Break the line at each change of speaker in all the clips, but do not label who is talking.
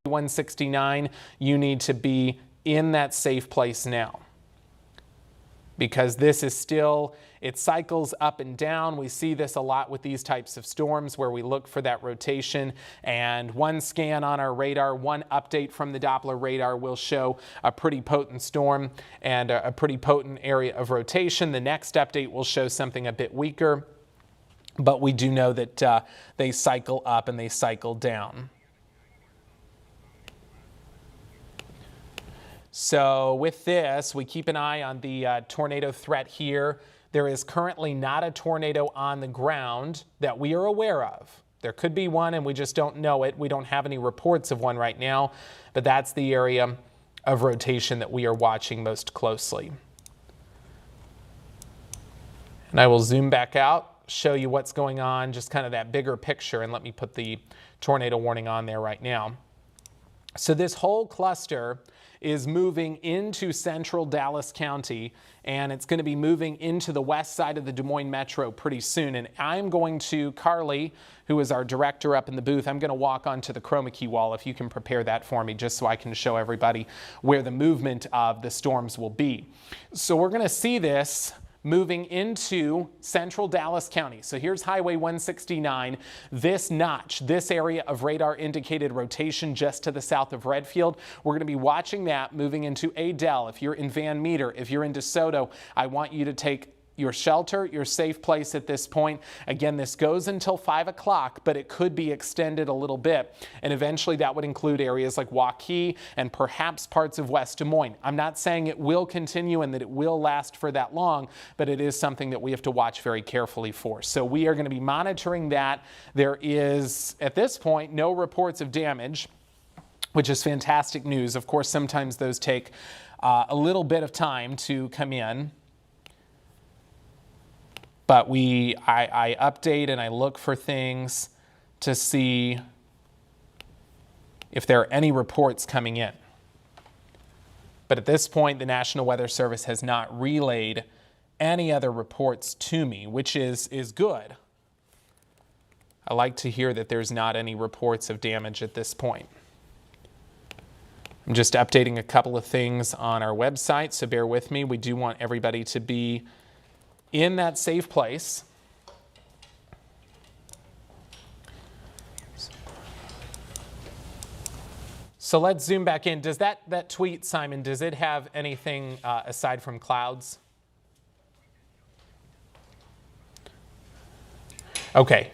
169, you need to be in that safe place now, because this is still, it cycles up and down. We see this a lot with these types of storms where we look for that rotation, and one scan on our radar, one update from the Doppler radar will show a pretty potent storm and a pretty potent area of rotation. The next update will show something a bit weaker, but we do know that they cycle up and they cycle down. So with this, we keep an eye on the tornado threat here. There is currently not a tornado on the ground that we are aware of. There could be one and we just don't know it. We don't have any reports of one right now, but that's the area of rotation that we are watching most closely. And I will zoom back out, show you what's going on, just kind of that bigger picture, and let me put the tornado warning on there right now. So this whole cluster is moving into central Dallas County, and it's going to be moving into the west side of the Des Moines Metro pretty soon. And I'm going to, Carly, who is our director up in the booth, I'm going to walk onto the chroma key wall, if you can prepare that for me, just so I can show everybody where the movement of the storms will be. So we're going to see this moving into central Dallas County. So here's Highway 169. This notch, this area of radar indicated rotation just to the south of Redfield. We're going to be watching that moving into Adel. If you're in Van Meter, if you're in DeSoto, I want you to take your shelter, your safe place at this point. Again, this goes until 5 o'clock, but it could be extended a little bit. And eventually that would include areas like Waukee and perhaps parts of West Des Moines. I'm not saying it will continue and that it will last for that long, but it is something that we have to watch very carefully for. So we are going to be monitoring that. There is, at this point, no reports of damage, which is fantastic news. Of course, sometimes those take a little bit of time to come in. But I update and I look for things to see if there are any reports coming in. But at this point, the National Weather Service has not relayed any other reports to me, which is good. I like to hear that there's not any reports of damage at this point. I'm just updating a couple of things on our website, so bear with me. We do want everybody to be in that safe place. So let's zoom back in. Does that tweet, Simon, does it have anything aside from clouds? Okay.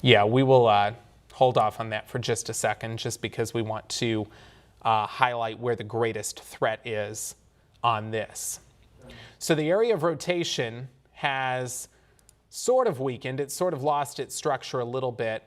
Yeah, we will hold off on that for just a second, just because we want to highlight where the greatest threat is on this. So the area of rotation has sort of weakened. It's sort of lost its structure a little bit,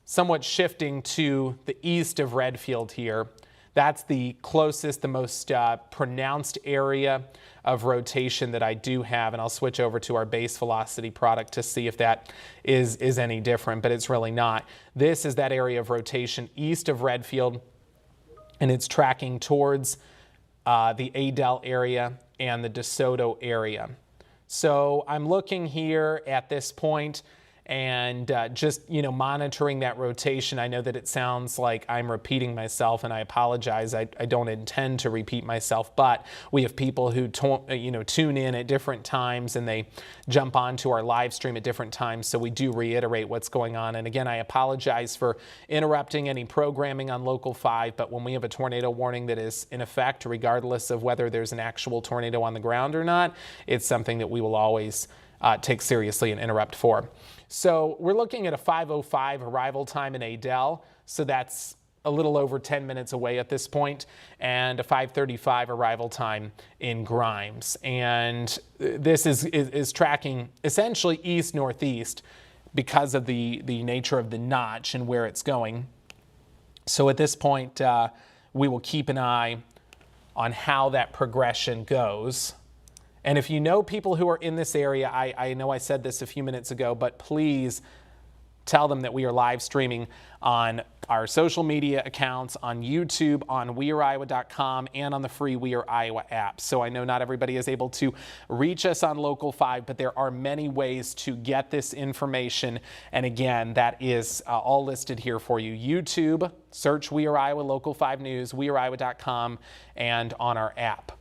somewhat shifting to the east of Redfield here. That's the closest, the most pronounced area of rotation that I do have. And I'll switch over to our base velocity product to see if that is any different, but it's really not. This is that area of rotation east of Redfield, and it's tracking towards the Adel area and the DeSoto area. So I'm looking here at this point and just, monitoring that rotation. I know that it sounds like I'm repeating myself, and I apologize. I don't intend to repeat myself, but we have people who tune in at different times, and they jump onto our live stream at different times, so we do reiterate what's going on. And again, I apologize for interrupting any programming on Local 5, but when we have a tornado warning that is in effect, regardless of whether there's an actual tornado on the ground or not, it's something that we will always take seriously and interrupt for. So we're looking at a 5:05 arrival time in Adel, so that's a little over 10 minutes away at this point, and a 5:35 arrival time in Grimes. And this is tracking essentially east-northeast because of the nature of the notch and where it's going. So at this point, we will keep an eye on how that progression goes. And if you know people who are in this area, I know I said this a few minutes ago, but please tell them that we are live streaming on our social media accounts, on YouTube, on weareiowa.com, and on the free We Are Iowa app. So I know not everybody is able to reach us on Local 5, but there are many ways to get this information. And again, that is all listed here for you. YouTube, search We Are Iowa Local 5 News, weareiowa.com, and on our app.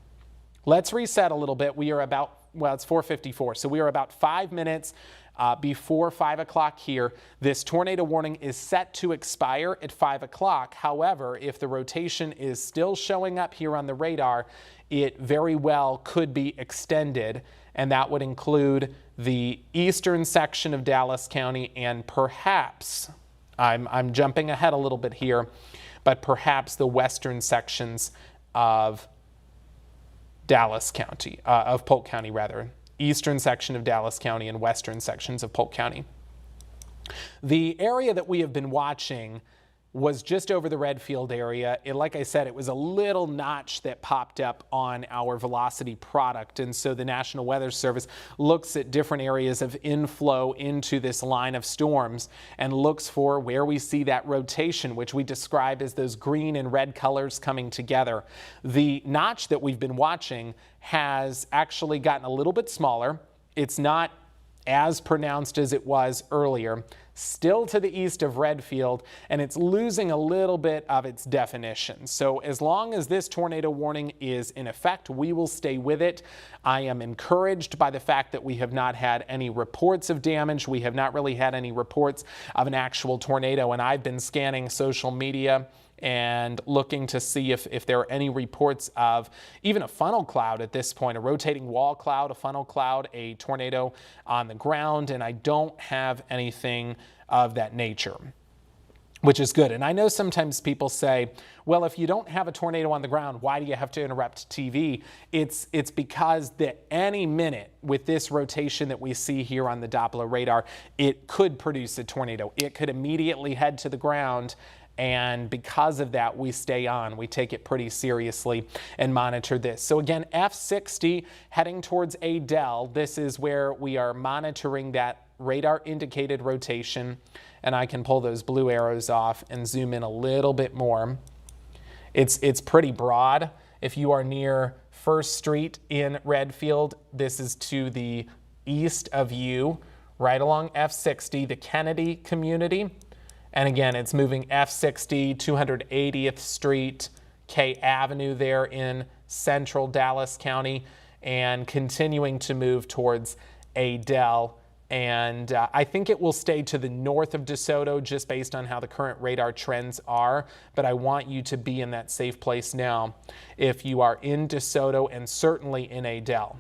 Let's reset a little bit. We are about, well, it's 4:54, so we are about 5 minutes before 5 o'clock here. This tornado warning is set to expire at 5 o'clock. However, if the rotation is still showing up here on the radar, it very well could be extended, and that would include the eastern section of Dallas County and perhaps, I'm jumping ahead a little bit here, but perhaps the western sections of Dallas County, of Polk County rather. Eastern section of Dallas County and western sections of Polk County. The area that we have been watching was just over the Redfield area. Like I said, it was a little notch that popped up on our velocity product, and so the National Weather Service looks at different areas of inflow into this line of storms and looks for where we see that rotation, which we describe as those green and red colors coming together. The notch that we've been watching has actually gotten a little bit smaller. It's not as pronounced as it was earlier, still to the east of Redfield, and it's losing a little bit of its definition. So as long as this tornado warning is in effect, we will stay with it. I am encouraged by the fact that we have not had any reports of damage. We have not really had any reports of an actual tornado, and I've been scanning social media and looking to see if there are any reports of even a funnel cloud at this point, a rotating wall cloud, a funnel cloud, a tornado on the ground, and I don't have anything of that nature, which is good. And I know sometimes people say, well, if you don't have a tornado on the ground, why do you have to interrupt TV? It's because that any minute with this rotation that we see here on the Doppler radar, it could produce a tornado. It could immediately head to the ground. And because of that, we stay on. We take it pretty seriously and monitor this. So again, F60 heading towards Adel. This is where we are monitoring that radar indicated rotation. And I can pull those blue arrows off and zoom in a little bit more. It's pretty broad. If you are near First Street in Redfield, this is to the east of you, right along F60, the Kennedy community. And again, it's moving F60, 280th Street, K Avenue there in central Dallas County, and continuing to move towards Adel. And I think it will stay to the north of DeSoto just based on how the current radar trends are. But I want you to be in that safe place now if you are in DeSoto and certainly in Adel.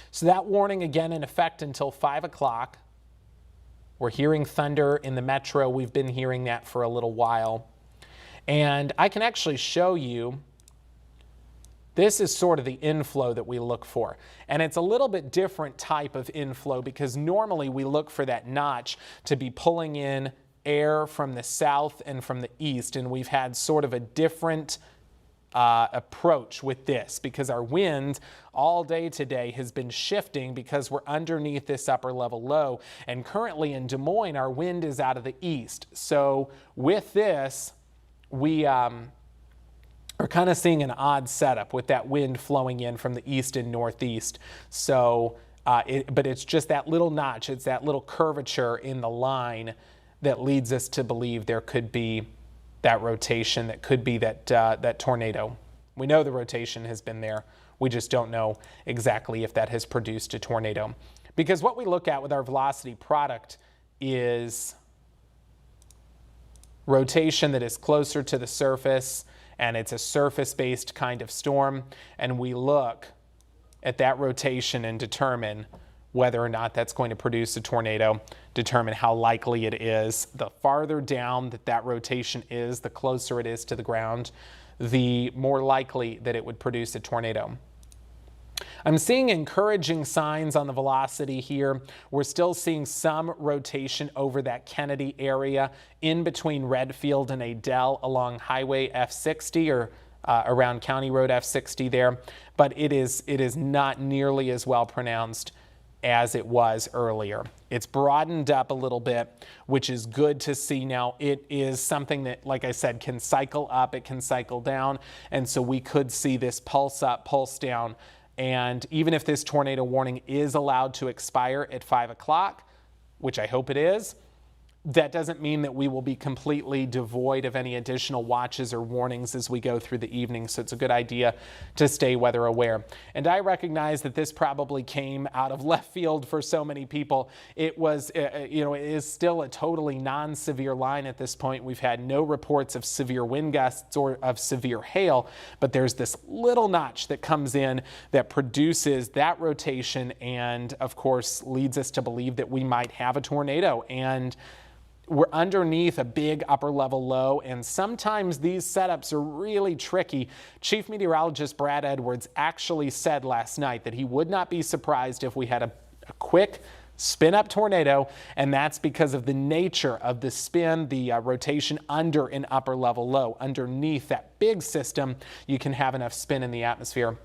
So that warning again in effect until 5 o'clock. We're hearing thunder in the metro. We've been hearing that for a little while. And I can actually show you, this is sort of the inflow that we look for. And it's a little bit different type of inflow because normally we look for that notch to be pulling in air from the south and from the east. And we've had sort of a different approach with this because our wind all day today has been shifting because we're underneath this upper level low, and currently in Des Moines our wind is out of the east. So with this we are kind of seeing an odd setup with that wind flowing in from the east and northeast. So but it's just that little notch, it's that little curvature in the line that leads us to believe there could be that rotation, that could be that tornado. We know the rotation has been there. We just don't know exactly if that has produced a tornado. Because what we look at with our velocity product is rotation that is closer to the surface, and it's a surface-based kind of storm. And we look at that rotation and determine whether or not that's going to produce a tornado, determine how likely it is. The farther down that rotation is, the closer it is to the ground, the more likely that it would produce a tornado. I'm seeing encouraging signs on the velocity here. We're still seeing some rotation over that Kennedy area in between Redfield and Adel along Highway F60 or around County Road F60 there, but it is not nearly as well pronounced as it was earlier. It's broadened up a little bit, which is good to see. Now, it is something that, like I said, can cycle up, it can cycle down, and so we could see this pulse up, pulse down. And even if this tornado warning is allowed to expire at 5 o'clock, which I hope it is, that doesn't mean that we will be completely devoid of any additional watches or warnings as we go through the evening. So it's a good idea to stay weather aware. And I recognize that this probably came out of left field for so many people. It was, it is still a totally non-severe line at this point. We've had no reports of severe wind gusts or of severe hail, but there's this little notch that comes in that produces that rotation and, of course, leads us to believe that we might have a tornado. And we're underneath a big upper level low, and sometimes these setups are really tricky. Chief Meteorologist Brad Edwards actually said last night that he would not be surprised if we had a quick spin up tornado, and that's because of the nature of the spin, the rotation under an upper level low. Underneath that big system, you can have enough spin in the atmosphere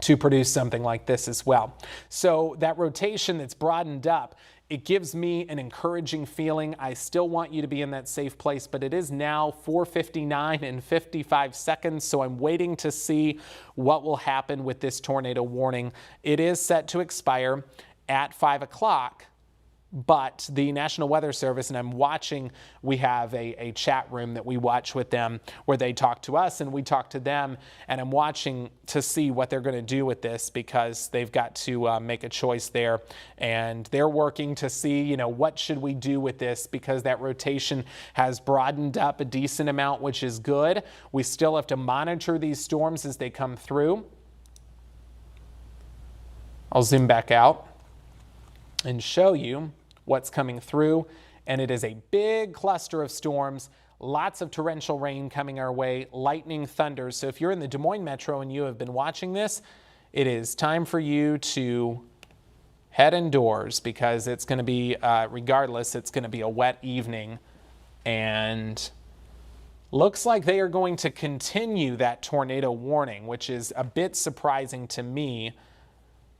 to produce something like this as well. So that rotation that's broadened up, it gives me an encouraging feeling. I still want you to be in that safe place, but it is now 4:59 and 55 seconds, so I'm waiting to see what will happen with this tornado warning. It is set to expire at 5 o'clock, but the National Weather Service, and I'm watching, we have a chat room that we watch with them where they talk to us and we talk to them, and I'm watching to see what they're going to do with this because they've got to make a choice there, and they're working to see, what should we do with this because that rotation has broadened up a decent amount, which is good. We still have to monitor these storms as they come through. I'll zoom back out and show you what's coming through, and it is a big cluster of storms, lots of torrential rain coming our way, lightning, thunders. So if you're in the Des Moines metro and you have been watching this, it is time for you to head indoors because it's going to be, regardless, it's going to be a wet evening, and looks like they are going to continue that tornado warning, which is a bit surprising to me.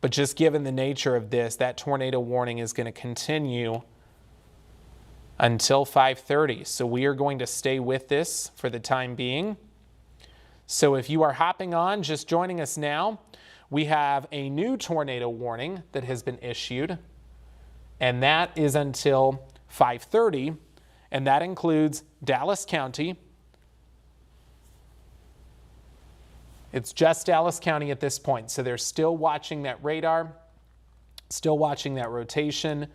But just given the nature of this, that tornado warning is going to continue until 5:30. So we are going to stay with this for the time being. So if you are hopping on, just joining us now, we have a new tornado warning that has been issued, and that is until 5:30, and that includes Dallas County. It's just Dallas County at this point, so they're still watching that radar, still watching that rotation,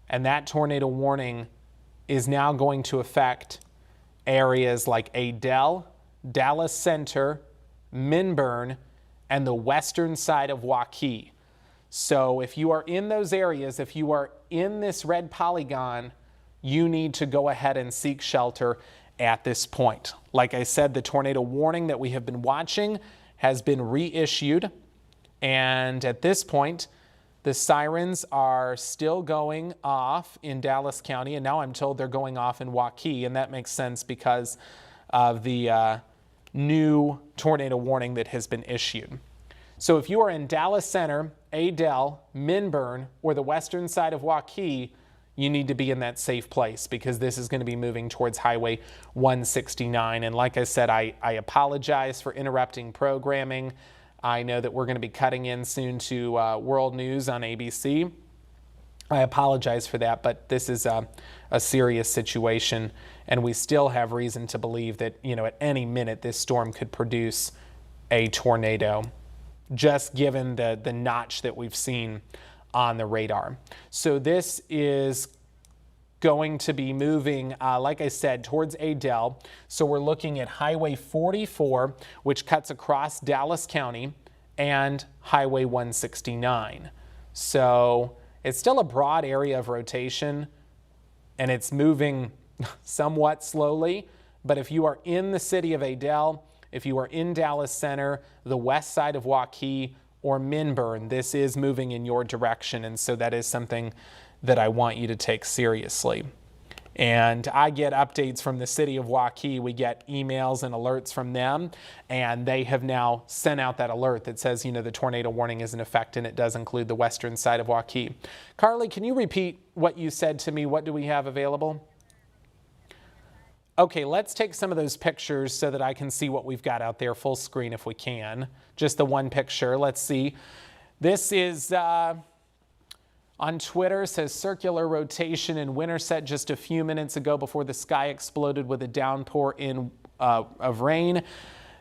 and that tornado warning is now going to affect areas like Adel, Dallas Center, Minburn, and the western side of Waukee. So if you are in those areas, if you are in this red polygon, you need to go ahead and seek shelter at this point. Like I said, the tornado warning that we have been watching has been reissued, and at this point the sirens are still going off in Dallas County, and now I'm told they're going off in Waukee, and that makes sense because of the new tornado warning that has been issued. So if you are in Dallas Center, Adel, Minburn, or the western side of Waukee, you need to be in that safe place because this is going to be moving towards Highway 169. And like I said, I apologize for interrupting programming. I know that we're going to be cutting in soon to World News on ABC. I apologize for that, but this is a serious situation, and we still have reason to believe that, at any minute this storm could produce a tornado, just given the notch that we've seen on the radar. So this is going to be moving, like I said, towards Adel. So we're looking at Highway 44, which cuts across Dallas County, and Highway 169. So it's still a broad area of rotation, and it's moving somewhat slowly. But if you are in the city of Adel, if you are in Dallas Center, the west side of Waukee, or Minburn, this is moving in your direction, and so that is something that I want you to take seriously. And I get updates from the city of Waukee. We get emails and alerts from them, and they have now sent out that alert that says, the tornado warning is in effect, and it does include the western side of Waukee. Carly, can you repeat what you said to me? What do we have available? Okay, let's take some of those pictures so that I can see what we've got out there full screen if we can. Just the one picture. Let's see. This is on Twitter, says circular rotation in Winterset just a few minutes ago before the sky exploded with a downpour of rain.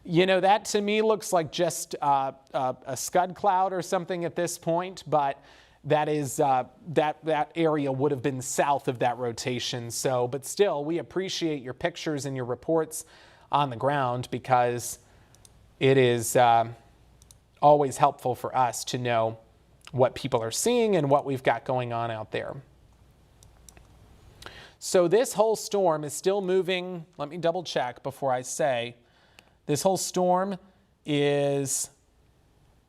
That to me looks like just a scud cloud or something at this point, but that is that area would have been south of that rotation. So, but still, we appreciate your pictures and your reports on the ground, because it is always helpful for us to know what people are seeing and what we've got going on out there. So this whole storm is still moving. Let me double check before I say. This whole storm is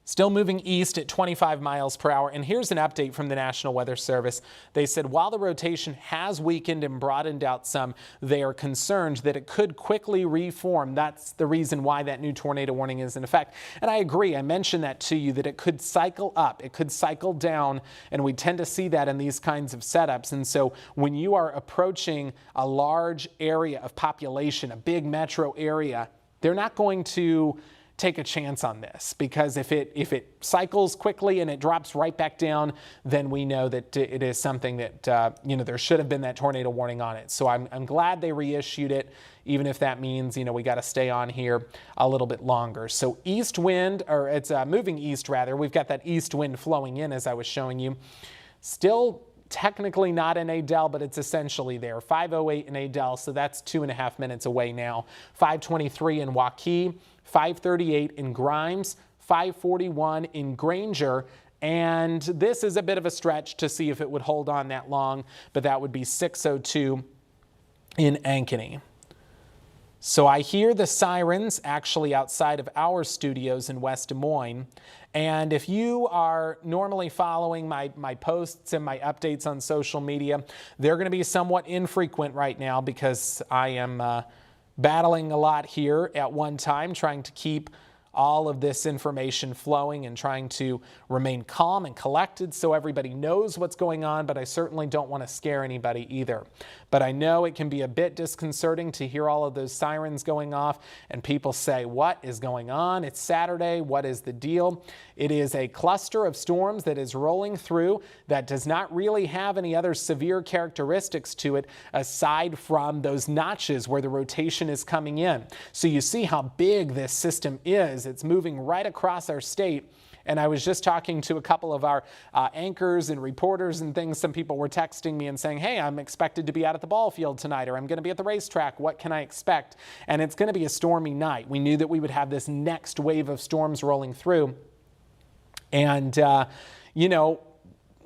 still moving east at 25 miles per hour. And here's an update from the National Weather Service. They said while the rotation has weakened and broadened out some, they are concerned that it could quickly reform. That's the reason why that new tornado warning is in effect. And I agree. I mentioned that to you, that it could cycle up, it could cycle down, and we tend to see that in these kinds of setups. And so when you are approaching a large area of population, a big metro area, they're not going to take a chance on this, because if it cycles quickly and it drops right back down, then we know that it is something that there should have been that tornado warning on it. So I'm glad they reissued it, even if that means we got to stay on here a little bit longer. So east wind, or it's moving east rather. We've got that east wind flowing in, as I was showing you. Still technically not in Adel, but it's essentially there. 5:08 in Adel, so that's 2.5 minutes away now. 5:23 in Waukee, 5:38 in Grimes, 5:41 in Granger, and this is a bit of a stretch to see if it would hold on that long, but that would be 6:02 in Ankeny. So I hear the sirens actually outside of our studios in West Des Moines. And if you are normally following my posts and my updates on social media, they're going to be somewhat infrequent right now, because I am battling a lot here at one time, trying to keep all of this information flowing and trying to remain calm and collected so everybody knows what's going on, but I certainly don't want to scare anybody either. But I know it can be a bit disconcerting to hear all of those sirens going off and people say, what is going on? It's Saturday. What is the deal? It is a cluster of storms that is rolling through that does not really have any other severe characteristics to it aside from those notches where the rotation is coming in. So you see how big this system is. It's moving right across our state. And I was just talking to a couple of our anchors and reporters and things. Some people were texting me and saying, hey, I'm expected to be out at the ball field tonight, or I'm going to be at the racetrack. What can I expect? And it's going to be a stormy night. We knew that we would have this next wave of storms rolling through. And,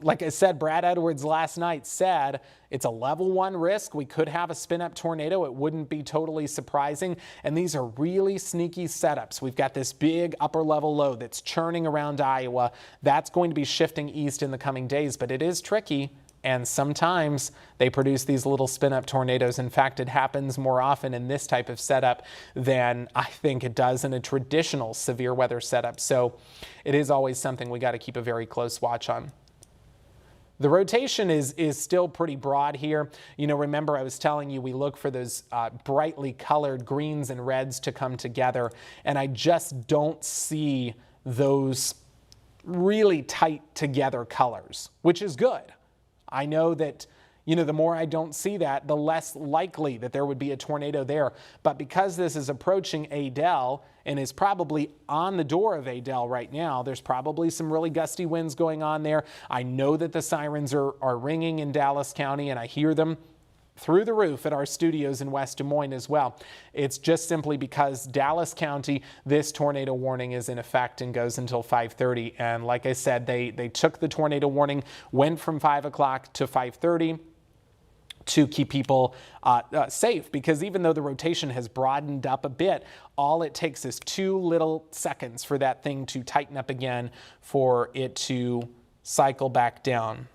like I said, Brad Edwards last night said it's a level 1 risk. We could have a spin-up tornado. It wouldn't be totally surprising. And these are really sneaky setups. We've got this big upper-level low that's churning around Iowa. That's going to be shifting east in the coming days, but it is tricky. And sometimes they produce these little spin-up tornadoes. In fact, it happens more often in this type of setup than I think it does in a traditional severe weather setup. So it is always something we got to keep a very close watch on. The rotation is still pretty broad here. Remember I was telling you we look for those brightly colored greens and reds to come together, and I just don't see those really tight together colors, which is good. I know that, the more I don't see that, the less likely that there would be a tornado there. But because this is approaching Adel and is probably on the door of Adel right now, there's probably some really gusty winds going on there. I know that the sirens are ringing in Dallas County, and I hear them through the roof at our studios in West Des Moines as well. It's just simply because Dallas County, this tornado warning is in effect and goes until 5:30. And like I said, they took the tornado warning, went from 5 o'clock to 5:30 to keep people safe, because even though the rotation has broadened up a bit, all it takes is 2 little seconds for that thing to tighten up again for it to cycle back down.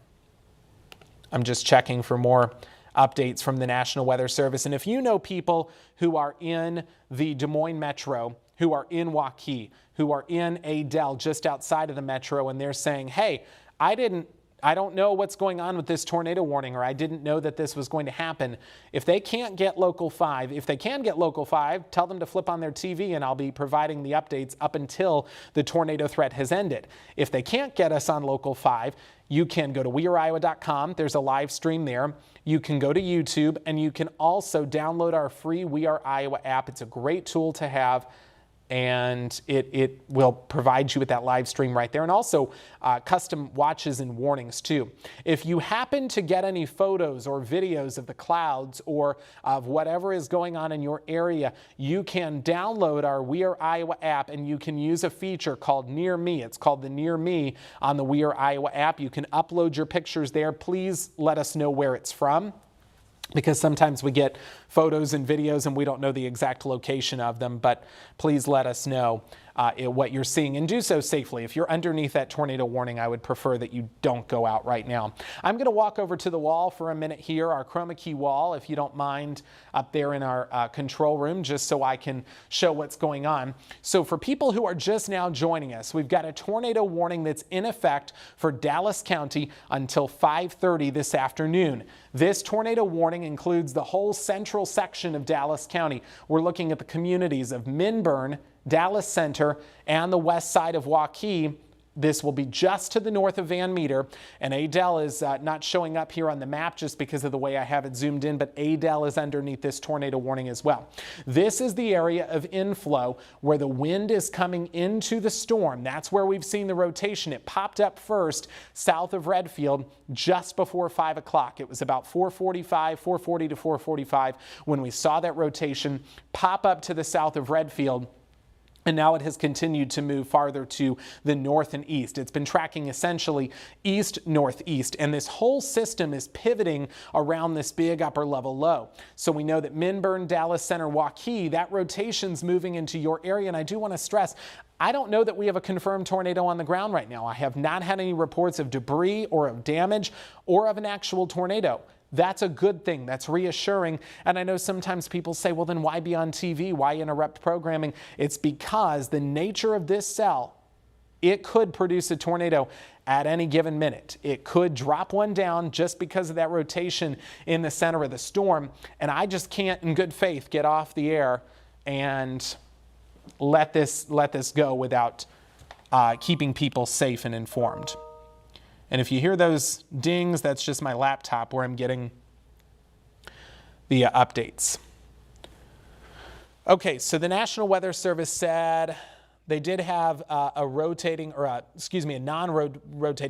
I'm just checking for more updates from the National Weather Service. And if you know people who are in the Des Moines metro, who are in Waukee, who are in Adel, just outside of the metro, and they're saying, hey, I don't know what's going on with this tornado warning, or I didn't know that this was going to happen. If they can't get Local 5, if they can get Local 5, tell them to flip on their TV and I'll be providing the updates up until the tornado threat has ended. If they can't get us on Local 5, you can go to weareiowa.com. There's a live stream there. You can go to YouTube, and you can also download our free We Are Iowa app. It's a great tool to have, and it will provide you with that live stream right there, and also custom watches and warnings too. If you happen to get any photos or videos of the clouds or of whatever is going on in your area, you can download our We Are Iowa app, and you can use a feature called Near Me. It's called the Near Me on the We Are Iowa app. You can upload your pictures there. Please let us know where it's from, because sometimes we get photos and videos and we don't know the exact location of them, but please let us know what you're seeing, and do so safely. If you're underneath that tornado warning, I would prefer that you don't go out right now. I'm going to walk over to the wall for a minute here, our chroma key wall, if you don't mind, up there in our control room, just so I can show what's going on. So for people who are just now joining us, we've got a tornado warning that's in effect for Dallas County until 5:30 this afternoon. This tornado warning includes the whole central section of Dallas County. We're looking at the communities of Minburn, Dallas Center, and the west side of Waukee. This will be just to the north of Van Meter, and Adel is not showing up here on the map just because of the way I have it zoomed in, but Adel is underneath this tornado warning as well. This is the area of inflow where the wind is coming into the storm. That's where we've seen the rotation. It popped up first south of Redfield just before 5 o'clock. It was about 4:40 to 4:45 when we saw that rotation pop up to the south of Redfield. And now it has continued to move farther to the north and east. It's been tracking essentially east-northeast, and this whole system is pivoting around this big upper level low. So we know that Minburn, Dallas Center, Waukee, that rotation's moving into your area. And I do want to stress, I don't know that we have a confirmed tornado on the ground right now. I have not had any reports of debris or of damage or of an actual tornado. That's a good thing. That's reassuring. And I know sometimes people say, well, then why be on TV? Why interrupt programming? It's because the nature of this cell, it could produce a tornado at any given minute. It could drop one down just because of that rotation in the center of the storm. And I just can't, in good faith, get off the air and let this go without keeping people safe and informed. And if you hear those dings, that's just my laptop where I'm getting the updates. Okay, so the National Weather Service said they did have a non-rotating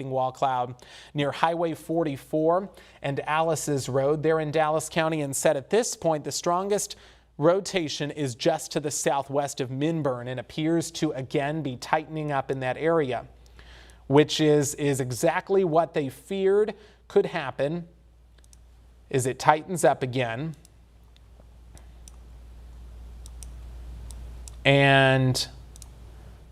wall cloud near Highway 44 and Alice's Road there in Dallas County, and said at this point the strongest rotation is just to the southwest of Minburn and appears to again be tightening up in that area, which is exactly what they feared could happen, is it tightens up again. And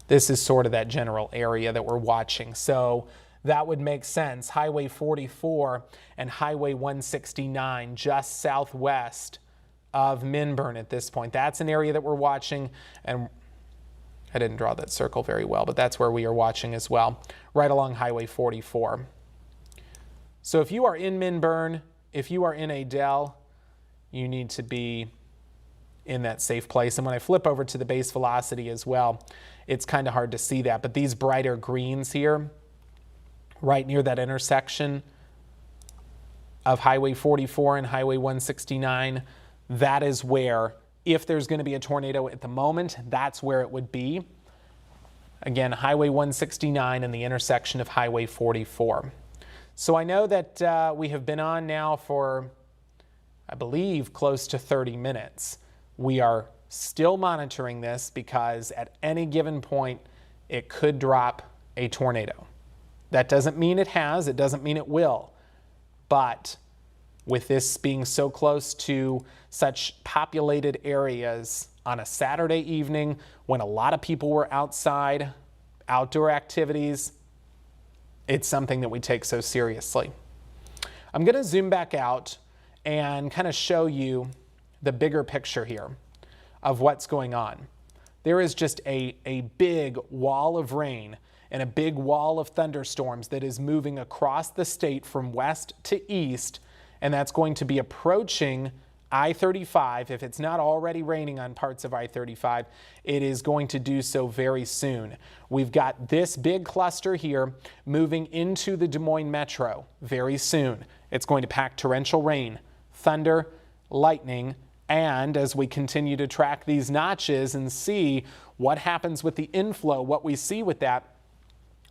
this is sort of that general area that we're watching. So that would make sense. Highway 44 and Highway 169 just southwest of Minburn at this point. That's an area that we're watching, and I didn't draw that circle very well, but that's where we are watching as well, right along Highway 44. So if you are in Minburn, if you are in Adel, you need to be in that safe place. And when I flip over to the base velocity as well, it's kind of hard to see that, but these brighter greens here, right near that intersection of Highway 44 and Highway 169, that is where, if there's going to be a tornado at the moment, that's where it would be. Again, Highway 169 and the intersection of Highway 44. So I know that we have been on now for, I believe, close to 30 minutes. We are still monitoring this because at any given point, it could drop a tornado. That doesn't mean it has, it doesn't mean it will, but with this being so close to such populated areas on a Saturday evening when a lot of people were outside, outdoor activities, it's something that we take so seriously. I'm going to zoom back out and kind of show you the bigger picture here of what's going on. There is just a big wall of rain and a big wall of thunderstorms that is moving across the state from west to east, and that's going to be approaching I-35. If it's not already raining on parts of I-35, it is going to do so very soon. We've got this big cluster here moving into the Des Moines metro very soon. It's going to pack torrential rain, thunder, lightning, and as we continue to track these notches and see what happens with the inflow, what we see with that,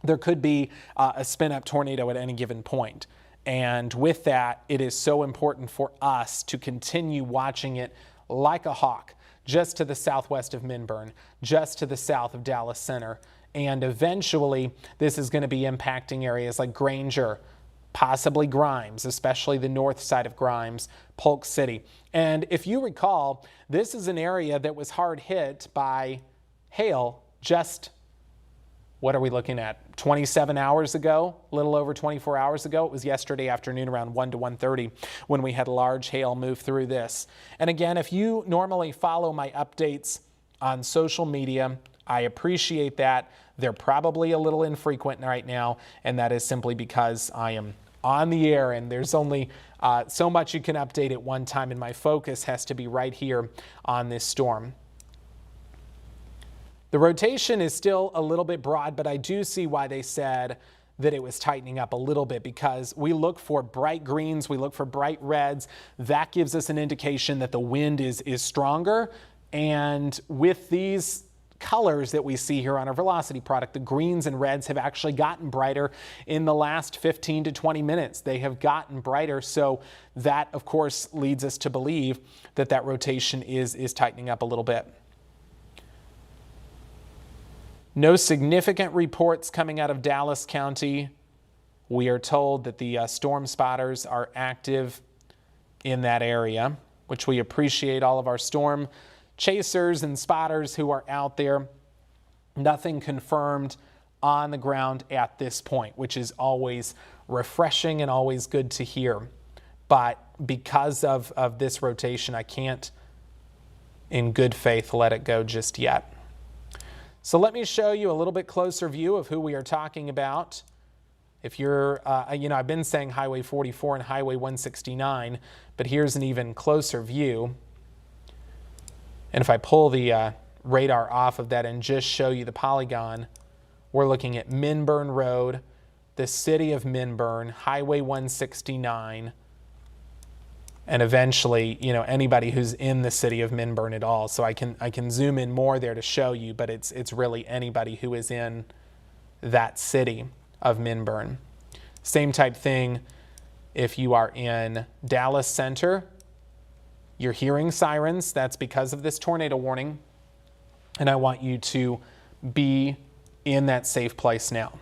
there could be a spin-up tornado at any given point. And with that, it is so important for us to continue watching it like a hawk, just to the southwest of Minburn, just to the south of Dallas Center. And eventually, this is going to be impacting areas like Granger, possibly Grimes, especially the north side of Grimes, Polk City. And if you recall, this is an area that was hard hit by hail just, what are we looking at, 27 hours ago, a little over 24 hours ago. It was yesterday afternoon around 1 to 1:30 when we had large hail move through this. And again, if you normally follow my updates on social media, I appreciate that. They're probably a little infrequent right now, and that is simply because I am on the air and there's only so much you can update at one time, and my focus has to be right here on this storm. The rotation is still a little bit broad, but I do see why they said that it was tightening up a little bit, because we look for bright greens, we look for bright reds. That gives us an indication that the wind is stronger. And with these colors that we see here on our velocity product, the greens and reds have actually gotten brighter in the last 15 to 20 minutes. They have gotten brighter. So that, of course, leads us to believe that that rotation is tightening up a little bit. No significant reports coming out of Dallas County. We are told that the storm spotters are active in that area, which we appreciate all of our storm chasers and spotters who are out there. Nothing confirmed on the ground at this point, which is always refreshing and always good to hear. But because of this rotation, I can't, in good faith, let it go just yet. So let me show you a little bit closer view of who we are talking about. If you're, I've been saying Highway 44 and Highway 169, but here's an even closer view. And if I pull the radar off of that and just show you the polygon, we're looking at Minburn Road, the city of Minburn, Highway 169, and eventually, anybody who's in the city of Minburn at all. So I can zoom in more there to show you, but it's really anybody who is in that city of Minburn. Same type thing if you are in Dallas Center. You're hearing sirens. That's because of this tornado warning. And I want you to be in that safe place now.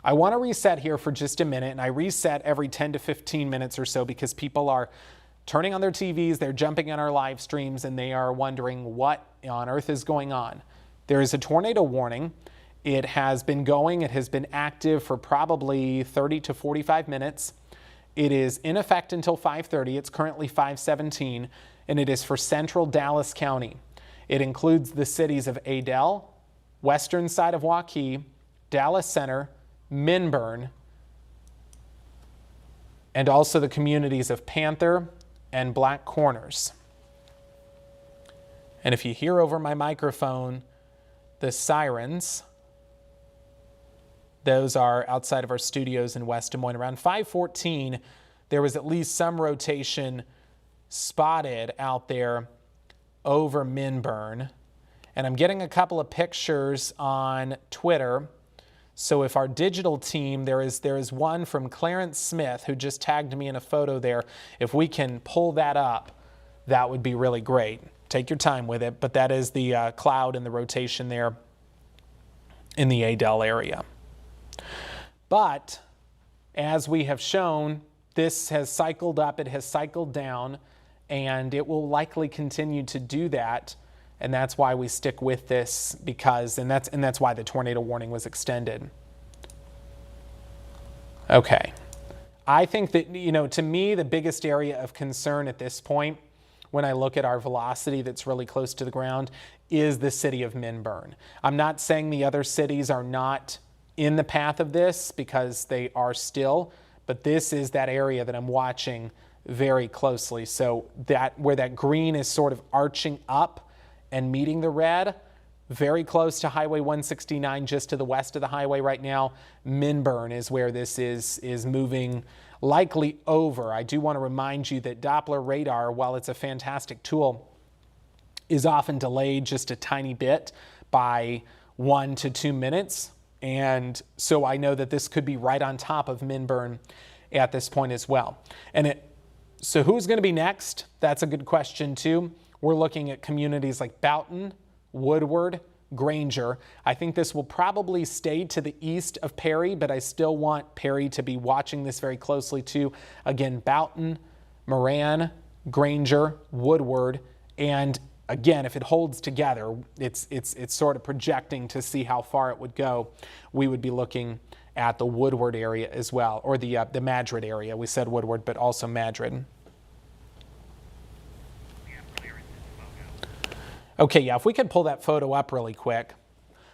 I want to reset here for just a minute, and I reset every 10 to 15 minutes or so because people are turning on their TVs, they're jumping on our live streams, and they are wondering what on earth is going on. There is a tornado warning. It has been going, it has been active for probably 30 to 45 minutes. It is in effect until 5:30. It's currently 5:17, and it is for central Dallas County. It includes the cities of Adel, western side of Waukee, Dallas Center, Minburn, and also the communities of Panther and Black Corners. And if you hear over my microphone the sirens, those are outside of our studios in West Des Moines. Around 5:14, there was at least some rotation spotted out there over Minburn. And I'm getting a couple of pictures on Twitter. So if our digital team, there is one from Clarence Smith who just tagged me in a photo there. If we can pull that up, that would be really great. Take your time with it, but that is the cloud and the rotation there in the Adel area. But as we have shown, this has cycled up, it has cycled down, and it will likely continue to do that. And that's why we stick with this, because that's why the tornado warning was extended. Okay, I think that, to me, the biggest area of concern at this point, when I look at our velocity that's really close to the ground, is the city of Minburn. I'm not saying the other cities are not in the path of this, because they are still, but this is that area that I'm watching very closely. So that where that green is sort of arching up and meeting the red, very close to Highway 169, just to the west of the highway right now, Minburn is where this is moving likely over. I do want to remind you that Doppler radar, while it's a fantastic tool, is often delayed just a tiny bit by 1 to 2 minutes. And so I know that this could be right on top of Minburn at this point as well. So who's going to be next? That's a good question too. We're looking at communities like Boughton, Woodward, Granger. I think this will probably stay to the east of Perry, but I still want Perry to be watching this very closely too. Again, Boughton, Moran, Granger, Woodward, and again, if it holds together, it's sort of projecting to see how far it would go. We would be looking at the Woodward area as well, or the Madrid area. We said Woodward, but also Madrid. Okay, yeah, if we could pull that photo up really quick.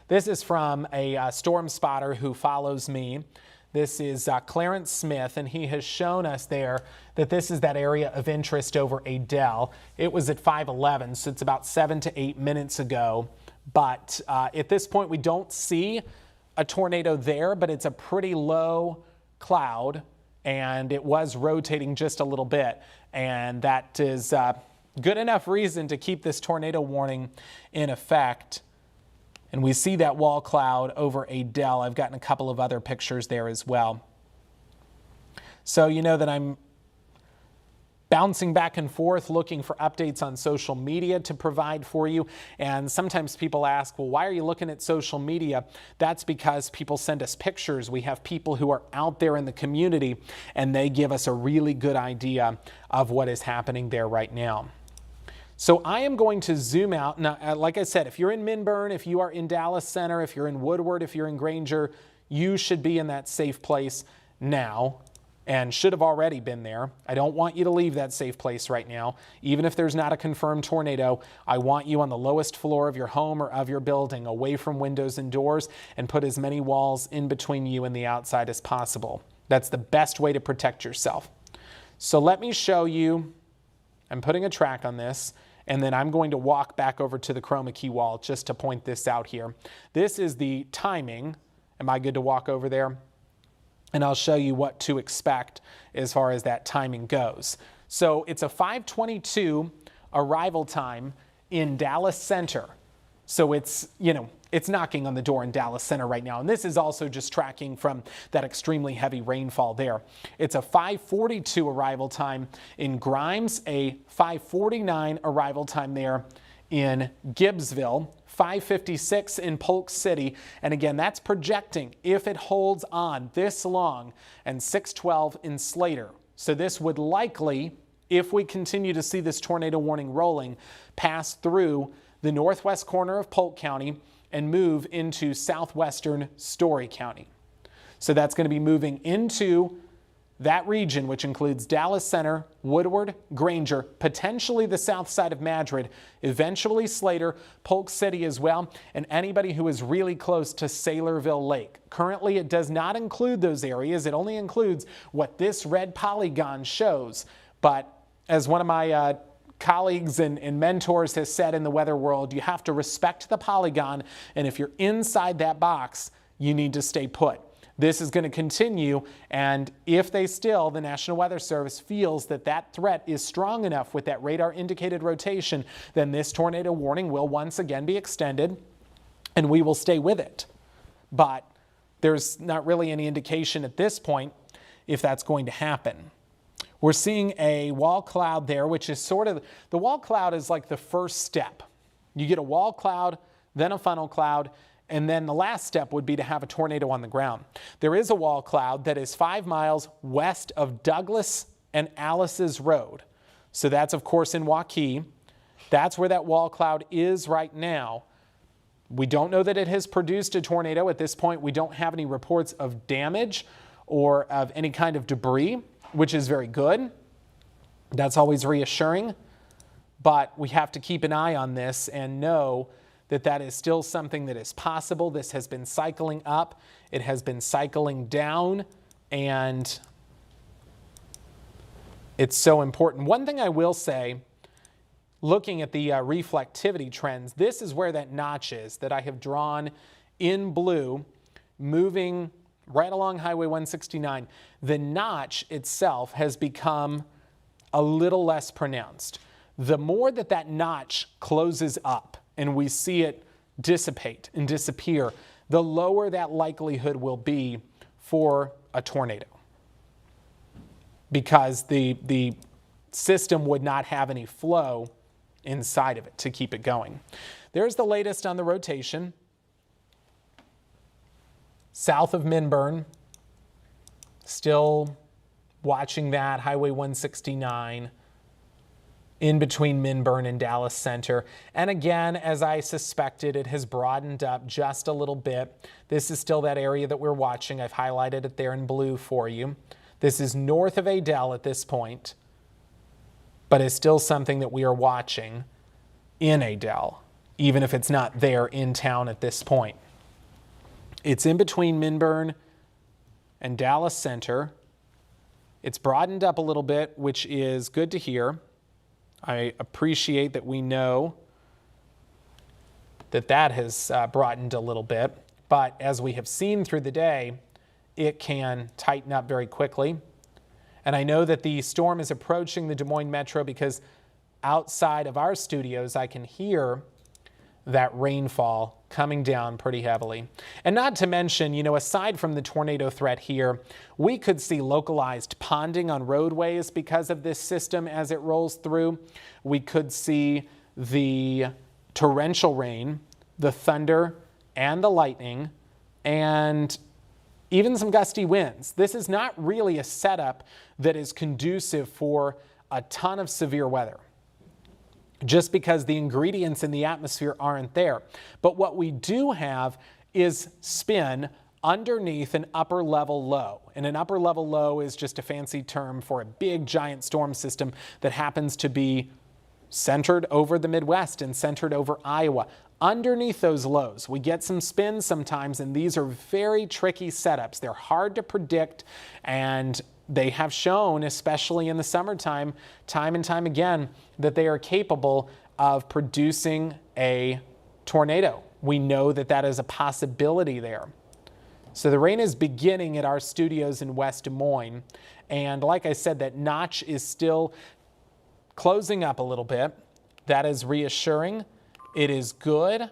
This is from a storm spotter who follows me. This is Clarence Smith, and he has shown us there that this is that area of interest over Adele. It was at 5:11, so it's about 7 to 8 minutes ago. But at this point, we don't see a tornado there, but it's a pretty low cloud, and it was rotating just a little bit. And that is good enough reason to keep this tornado warning in effect. And we see that wall cloud over Adele. I've gotten a couple of other pictures there as well. So you know that I'm bouncing back and forth looking for updates on social media to provide for you. And sometimes people ask, well, why are you looking at social media? That's because people send us pictures. We have people who are out there in the community, and they give us a really good idea of what is happening there right now. So I am going to zoom out. Now, like I said, if you're in Minburn, if you are in Dallas Center, if you're in Woodward, if you're in Granger, you should be in that safe place now and should have already been there. I don't want you to leave that safe place right now. Even if there's not a confirmed tornado, I want you on the lowest floor of your home or of your building, away from windows and doors, and put as many walls in between you and the outside as possible. That's the best way to protect yourself. So let me show you. I'm putting a track on this, and then I'm going to walk back over to the chroma key wall just to point this out here. This is the timing. Am I good to walk over there? And I'll show you what to expect as far as that timing goes. So it's a 5:22 arrival time in Dallas Center. So it's, it's knocking on the door in Dallas Center right now. And this is also just tracking from that extremely heavy rainfall there. It's a 5:42 arrival time in Grimes, a 5:49 arrival time there in Gibbsville, 5:56 in Polk City. And again, that's projecting if it holds on this long, and 6:12 in Slater. So this would likely, if we continue to see this tornado warning rolling, pass through the northwest corner of Polk County and move into southwestern Story County. So that's going to be moving into that region, which includes Dallas Center, Woodward, Granger, potentially the south side of Madrid, eventually Slater, Polk City as well, and anybody who is really close to Saylorville Lake. Currently, it does not include those areas. It only includes what this red polygon shows. But as one of my colleagues and mentors has said in the weather world, you have to respect the polygon, and if you're inside that box, you need to stay put. This is going to continue, and if the National Weather Service feels that that threat is strong enough with that radar indicated rotation, then this tornado warning will once again be extended, and we will stay with it. But there's not really any indication at this point if that's going to happen. We're seeing a wall cloud there, which is the wall cloud is like the first step. You get a wall cloud, then a funnel cloud, and then the last step would be to have a tornado on the ground. There is a wall cloud that is 5 miles west of Douglas and Alice's Road. So that's, of course, in Waukee. That's where that wall cloud is right now. We don't know that it has produced a tornado at this point. We don't have any reports of damage or of any kind of debris, which is very good. That's always reassuring. But we have to keep an eye on this and know that that is still something that is possible. This has been cycling up. It has been cycling down, and it's so important. One thing I will say, looking at the reflectivity trends, this is where that notch is that I have drawn in blue, moving right along Highway 169. The notch itself has become a little less pronounced. The more that that notch closes up and we see it dissipate and disappear, the lower that likelihood will be for a tornado, because the system would not have any flow inside of it to keep it going. There's the latest on the rotation. South of Minburn, still watching that, Highway 169, in between Minburn and Dallas Center. And again, as I suspected, it has broadened up just a little bit. This is still that area that we're watching. I've highlighted it there in blue for you. This is north of Adel at this point, but it's still something that we are watching in Adel, even if it's not there in town at this point. It's in between Minburn and Dallas Center. It's broadened up a little bit, which is good to hear. I appreciate that we know that that has broadened a little bit, but as we have seen through the day, it can tighten up very quickly. And I know that the storm is approaching the Des Moines Metro because outside of our studios, I can hear that rainfall coming down pretty heavily. And not to mention, you know, aside from the tornado threat here, we could see localized ponding on roadways because of this system as it rolls through. We could see the torrential rain, the thunder, and the lightning, and even some gusty winds. This is not really a setup that is conducive for a ton of severe weather, just because the ingredients in the atmosphere aren't there. But what we do have is spin underneath an upper level low. And an upper level low is just a fancy term for a big giant storm system that happens to be centered over the Midwest and centered over Iowa. Underneath those lows, we get some spin sometimes, and these are very tricky setups. They're hard to predict, and they have shown, especially in the summertime, time and time again, that they are capable of producing a tornado. We know that that is a possibility there. So the rain is beginning at our studios in West Des Moines. And like I said, that notch is still closing up a little bit. That is reassuring. It is good.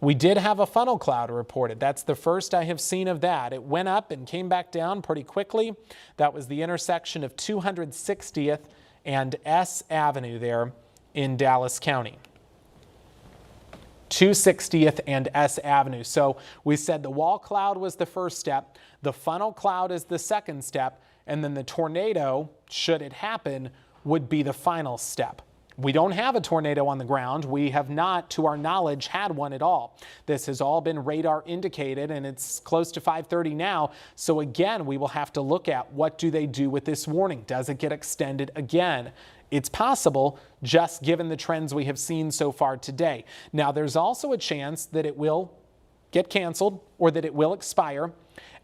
We did have a funnel cloud reported. That's the first I have seen of that. It went up and came back down pretty quickly. That was the intersection of 260th and S Avenue there in Dallas County. 260th and S Avenue. So we said the wall cloud was the first step, the funnel cloud is the second step, and then the tornado, should it happen, would be the final step. We don't have a tornado on the ground. We have not, to our knowledge, had one at all. This has all been radar indicated, and it's close to 5:30 now. So again, we will have to look at what do they do with this warning. Does it get extended again? It's possible, just given the trends we have seen so far today. Now, there's also a chance that it will get canceled or that it will expire,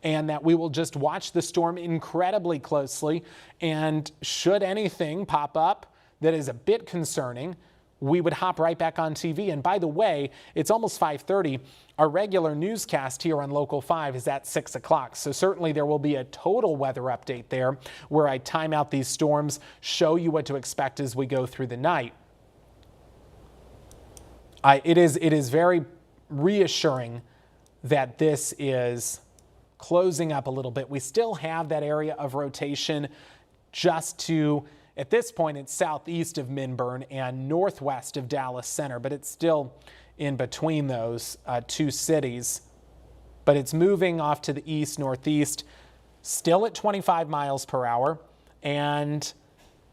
and that we will just watch the storm incredibly closely. And should anything pop up that is a bit concerning, we would hop right back on TV. And by the way, it's almost 5:30. Our regular newscast here on Local 5 is at 6 o'clock. So certainly there will be a total weather update there where I time out these storms, show you what to expect as we go through the night. It is very reassuring that this is closing up a little bit. We still have that area of rotation just to, at this point, it's southeast of Minburn and northwest of Dallas Center, but it's still in between those two cities. But it's moving off to the east, northeast, still at 25 miles per hour. And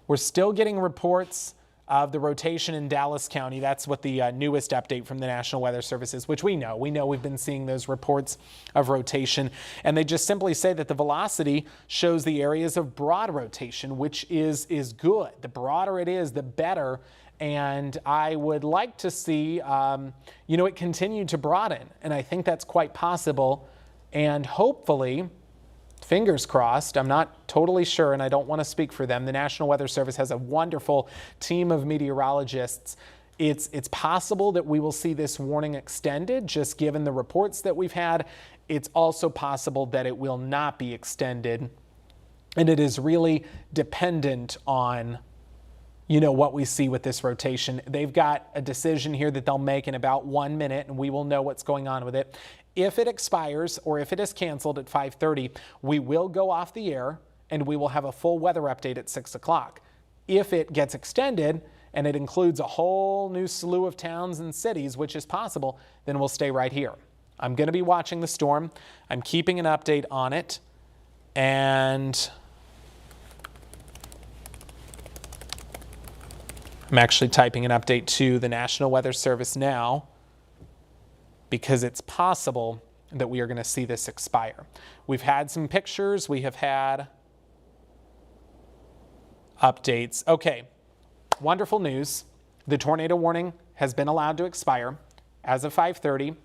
we're still getting reports of the rotation in Dallas County. That's what the newest update from the National Weather Service is, which we know. We know we've been seeing those reports of rotation. And they just simply say that the velocity shows the areas of broad rotation, which is good. The broader it is, the better. And I would like to see, it continue to broaden. And I think that's quite possible. And hopefully, fingers crossed, I'm not totally sure, and I don't want to speak for them. The National Weather Service has a wonderful team of meteorologists. It's possible that we will see this warning extended, just given the reports that we've had. It's also possible that it will not be extended, and it is really dependent on what we see with this rotation. They've got a decision here that they'll make in about 1 minute, and we will know what's going on with it. If it expires or if it is canceled at 5:30, we will go off the air and we will have a full weather update at 6 o'clock. If it gets extended and it includes a whole new slew of towns and cities, which is possible, then we'll stay right here. I'm going to be watching the storm. I'm keeping an update on it. And I'm actually typing an update to the National Weather Service now, because it's possible that we are going to see this expire. We've had some pictures. We have had updates. Okay, wonderful news. The tornado warning has been allowed to expire as of 5:30.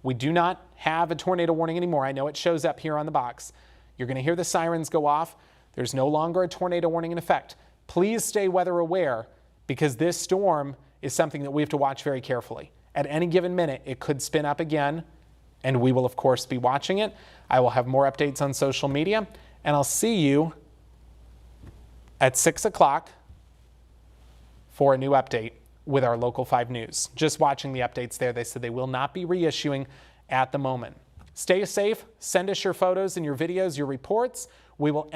We do not have a tornado warning anymore. I know it shows up here on the box. You're going to hear the sirens go off. There's no longer a tornado warning in effect. Please stay weather aware, because this storm is something that we have to watch very carefully. At any given minute, it could spin up again, and we will, of course, be watching it. I will have more updates on social media, and I'll see you at 6 o'clock for a new update with our Local 5 News. Just watching the updates there, they said they will not be reissuing at the moment. Stay safe. Send us your photos and your videos, your reports. We will